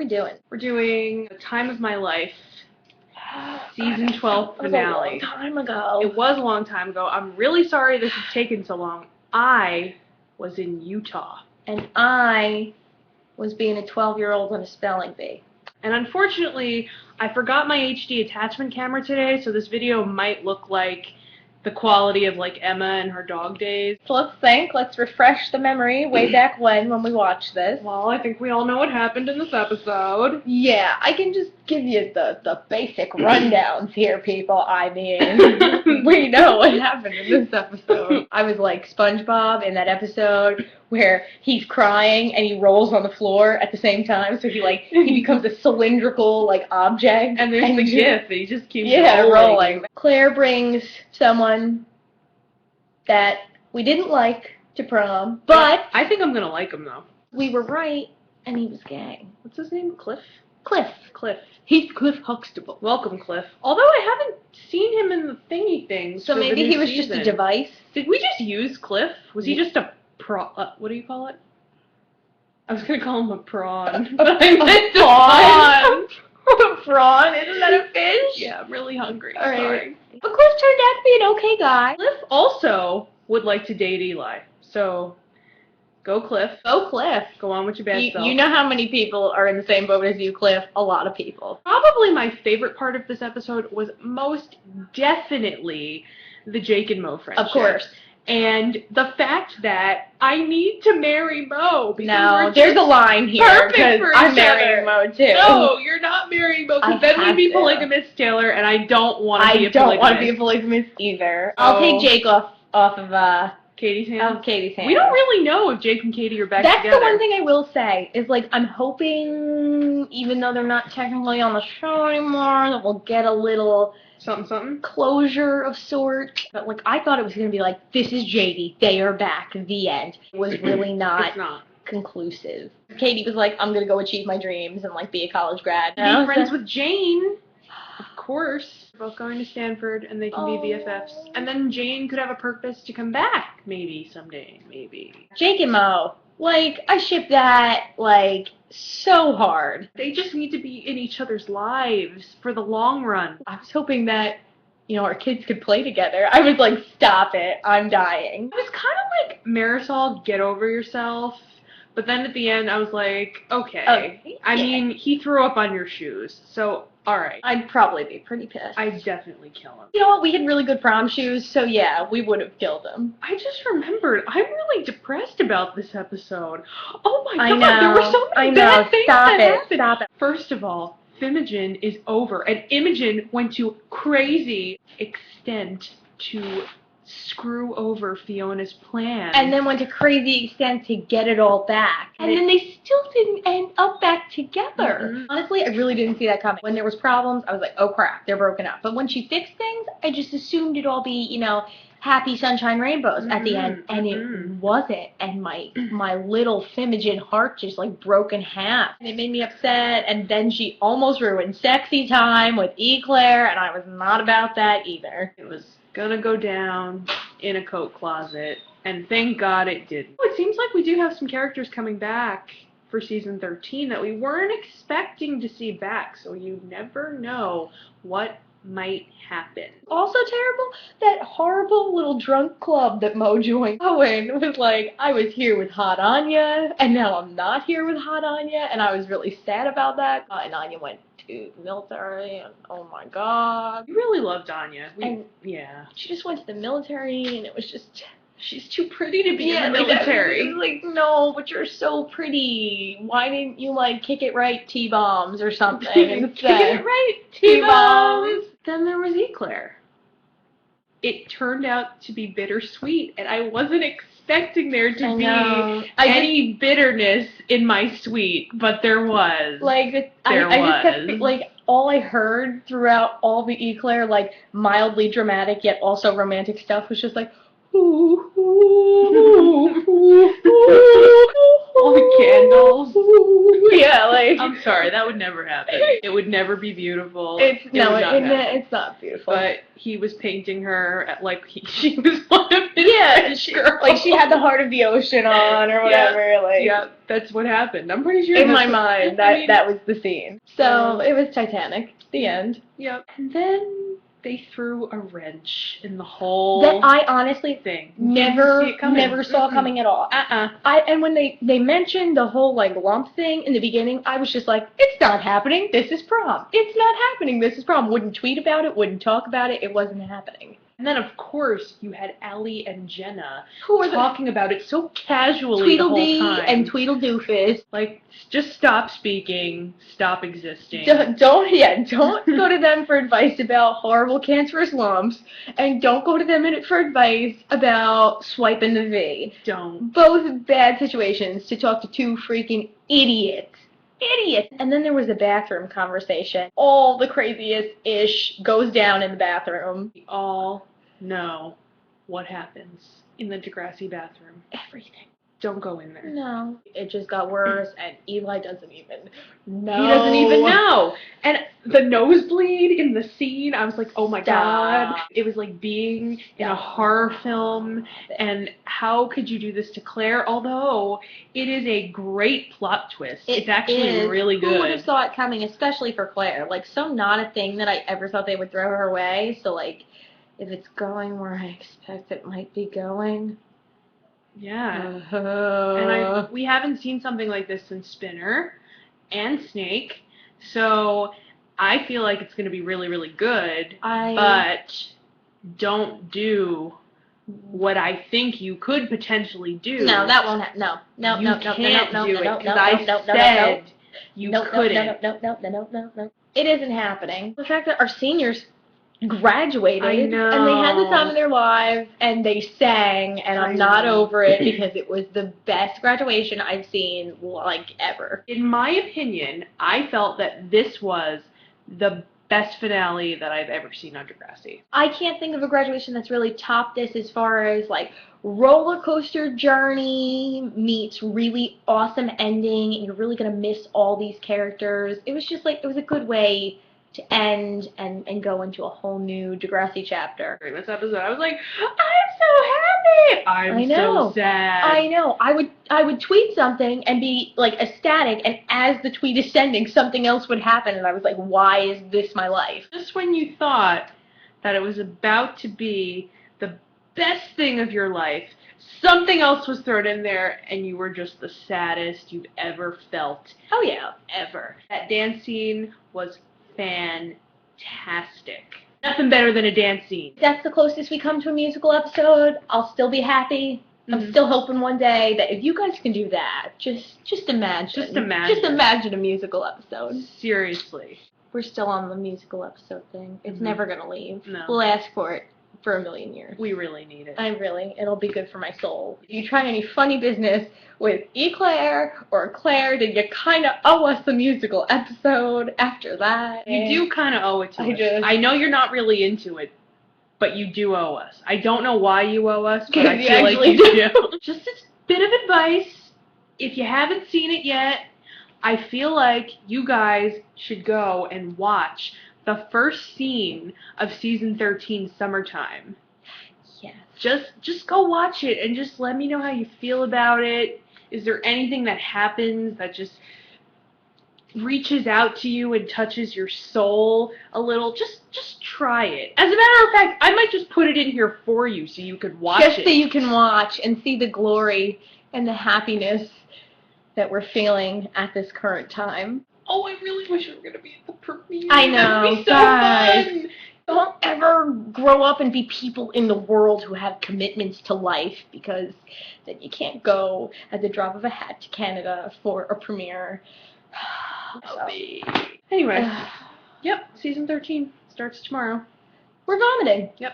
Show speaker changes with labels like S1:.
S1: we doing?
S2: We're doing The Time of My Life, Season 12 finale.
S1: That was a long time ago.
S2: It was a long time ago. I'm really sorry this has taken so long. I was in Utah.
S1: And I was being a 12-year-old on a spelling bee.
S2: And unfortunately, I forgot my HD attachment camera today, so this video might look like the quality of like Emma and her dog days.
S1: So let's refresh the memory way back when we watched this.
S2: Well, I think we all know what happened in this episode.
S1: Yeah, I can just give you the basic rundowns here, people. I mean, we know what happened in this episode. I was like SpongeBob in that episode where he's crying and he rolls on the floor at the same time, so he becomes a cylindrical like object.
S2: And there's the GIF, and he just keeps
S1: rolling. Claire brings someone that we didn't like to prom, but
S2: I think I'm gonna like him though.
S1: We were right, and he was gay.
S2: What's his name? Cliff.
S1: Cliff. He's Cliff Huxtable.
S2: Welcome, Cliff. Although I haven't seen him in the thingy things.
S1: So maybe he was just a device.
S2: Did we just use Cliff? Was he just a what do you call it? I was gonna call him a prawn.
S1: But I meant prawn. A prawn? Isn't that a fish?
S2: Yeah, I'm really hungry.
S1: All right.
S2: Sorry.
S1: But Cliff turned out to be an okay guy.
S2: Cliff also would like to date Eli. So, go Cliff.
S1: Go Cliff.
S2: Go on with your bad self.
S1: You know how many people are in the same boat as you, Cliff? A lot of people.
S2: Probably my favorite part of this episode was most definitely the Jake and Mo friendship.
S1: Of course.
S2: And the fact that I need to marry Mo.
S1: No, there's a line here because I'm marrying Mo too.
S2: No, you're not marrying Mo because then we'd be polygamous, Taylor, and I don't want to be a polygamist.
S1: I don't want to be a polygamist either. I'll take Jake off of
S2: Katie's hands?
S1: Of Katie's hands.
S2: We don't really know if Jake and Katie are back together.
S1: That's the one thing I will say, is like I'm hoping, even though they're not technically on the show anymore, that we'll get a little closure of sorts. But like I thought it was going to be like, this is JD, they are back, the end. It was really not conclusive. Katie was like, I'm going to go achieve my dreams and like be a college grad.
S2: Be friends with Jane. Of course. They're both going to Stanford and they can be BFFs. And then Jane could have a purpose to come back, maybe, someday, maybe.
S1: Jake and Mo, like, I ship that, like, so hard.
S2: They just need to be in each other's lives for the long run.
S1: I was hoping that, you know, our kids could play together. I was like, stop it, I'm dying.
S2: It was kind of like, Marisol, get over yourself. But then at the end, I was like, okay. I mean, he threw up on your shoes, so, alright.
S1: I'd probably be pretty pissed.
S2: I'd definitely kill him.
S1: You know what, we had really good prom shoes, so yeah, we would have killed him.
S2: I just remembered, I'm really depressed about this episode. Oh my
S1: God,
S2: there were so many bad things that happened.
S1: Stop it.
S2: First of all, Fimogen is over, and Imogen went to crazy extent to screw over Fiona's plan.
S1: And then went to crazy extent to get it all back. And then they still didn't end up back together. Honestly, I really didn't see that coming. When there was problems, I was like, oh crap, they're broken up. But when she fixed things, I just assumed it'd all be, you know, happy sunshine rainbows at the end. And it wasn't. And my little Fimogen heart just like broke in half. And it made me upset. And then she almost ruined sexy time with Eclair, and I was not about that either.
S2: It was gonna go down in a coat closet, and thank God it didn't. It seems like we do have some characters coming back for season 13 that we weren't expecting to see back, so you never know what might happen.
S1: Also terrible, that horrible little drunk club that Mo joined. Owen was like, I was here with Hot Anya, and now I'm not here with Hot Anya, and I was really sad about that. And Anya went to the military, and oh my God.
S2: We really loved Anya.
S1: Yeah. She just went to the military, and it was just...
S2: She's too pretty to be in the military.
S1: Like, no, but you're so pretty. Why didn't you, like, kick it right T-bombs or something?
S2: Kick it right T-bombs. Then there was Eclair. It turned out to be bittersweet, and I wasn't expecting there to be any bitterness in my sweet, but there was.
S1: Like, I just kept, like, all I heard throughout all the Eclair, like, mildly dramatic yet also romantic stuff was just like,
S2: All the candles.
S1: Yeah, like
S2: I'm sorry, that would never happen. It would never be beautiful.
S1: it's
S2: It would not happen.
S1: it's not beautiful.
S2: But he was painting her at, like she was one of his girls.
S1: Like she had the heart of the ocean on or whatever.
S2: Yeah, that's what happened. I'm pretty sure.
S1: In my mind, that was the scene. So it was Titanic. The end.
S2: Yep. And then they threw a wrench in the whole
S1: that I honestly
S2: thing.
S1: Never saw coming at all. And when they mentioned the whole like lump thing in the beginning, I was just like, it's not happening. This is prom. It's not happening. This is prom. Wouldn't tweet about it. Wouldn't talk about it. It wasn't happening.
S2: And then, of course, you had Ellie and Jenna talking about it so casually the whole time.
S1: And Tweedledoofus.
S2: Like, just stop speaking, stop existing.
S1: Don't go to them for advice about horrible cancerous lumps, and don't go to them for advice about swiping the V.
S2: Don't.
S1: Both bad situations to talk to two freaking idiots. And then there was a bathroom conversation. All the craziest-ish goes down in the bathroom.
S2: We all know what happens in the Degrassi bathroom.
S1: Everything.
S2: Don't go in there.
S1: No. It just got worse, and Eli doesn't even know.
S2: He doesn't even know. And the nosebleed in the scene, I was like, oh my God. It was like being in a horror film, and how could you do this to Claire? Although it is a great plot twist. It's actually really good.
S1: Who would have saw it coming, especially for Claire? Like, so not a thing that I ever thought they would throw her way. So, like, if it's going where I expect it might be going.
S2: Yeah. And we haven't seen something like this since Spinner and Snake. So I feel like it's going to be really, really good. But don't do what I think you could potentially do.
S1: No, that won't happen. No.
S2: You can't do it because I said you couldn't.
S1: No. It isn't happening. The fact that our seniors graduated,
S2: I know.
S1: And they had the time of their lives, and they sang, and I'm not over it because it was the best graduation I've seen, like, ever.
S2: In my opinion, I felt that this was the best finale that I've ever seen on Degrassi.
S1: I can't think of a graduation that's really topped this as far as, like, roller coaster journey meets really awesome ending, and you're really going to miss all these characters. It was just, like, it was a good way to end and go into a whole new Degrassi chapter.
S2: During this episode, I was like, I'm so happy! I'm so sad.
S1: I know. I would tweet something and be, like, ecstatic, and as the tweet is sending, something else would happen, and I was like, why is this my life?
S2: Just when you thought that it was about to be the best thing of your life, something else was thrown in there, and you were just the saddest you've ever felt.
S1: Oh, yeah.
S2: Ever. That dance scene was fantastic. Nothing better than a dance scene.
S1: That's the closest we come to a musical episode. I'll still be happy. I'm still hoping one day that if you guys can do that, just imagine. Just imagine a musical episode.
S2: Seriously.
S1: We're still on the musical episode thing. It's never going to leave.
S2: No.
S1: We'll ask for it for a million years.
S2: We really need it.
S1: It'll be good for my soul. If you try any funny business with Eclair or Claire, then you kind of owe us a musical episode after that.
S2: You do kind of owe it to us. I know you're not really into it, but you do owe us. I don't know why you owe us, but I feel like you do. Just a bit of advice. If you haven't seen it yet, I feel like you guys should go and watch the first scene of season 13, Summertime.
S1: Yes.
S2: Just go watch it and just let me know how you feel about it. Is there anything that happens that just reaches out to you and touches your soul a little? Just try it. As a matter of fact, I might just put it in here for you so you could watch it.
S1: Just so you can watch and see the glory and the happiness that we're feeling at this current time.
S2: Oh, I really wish we were going to be at the premiere.
S1: I know,
S2: that'd be so fun.
S1: Don't ever grow up and be people in the world who have commitments to life, because then you can't go at the drop of a hat to Canada for a premiere.
S2: Anyway, yep, season 13 starts tomorrow.
S1: We're vomiting.
S2: Yep.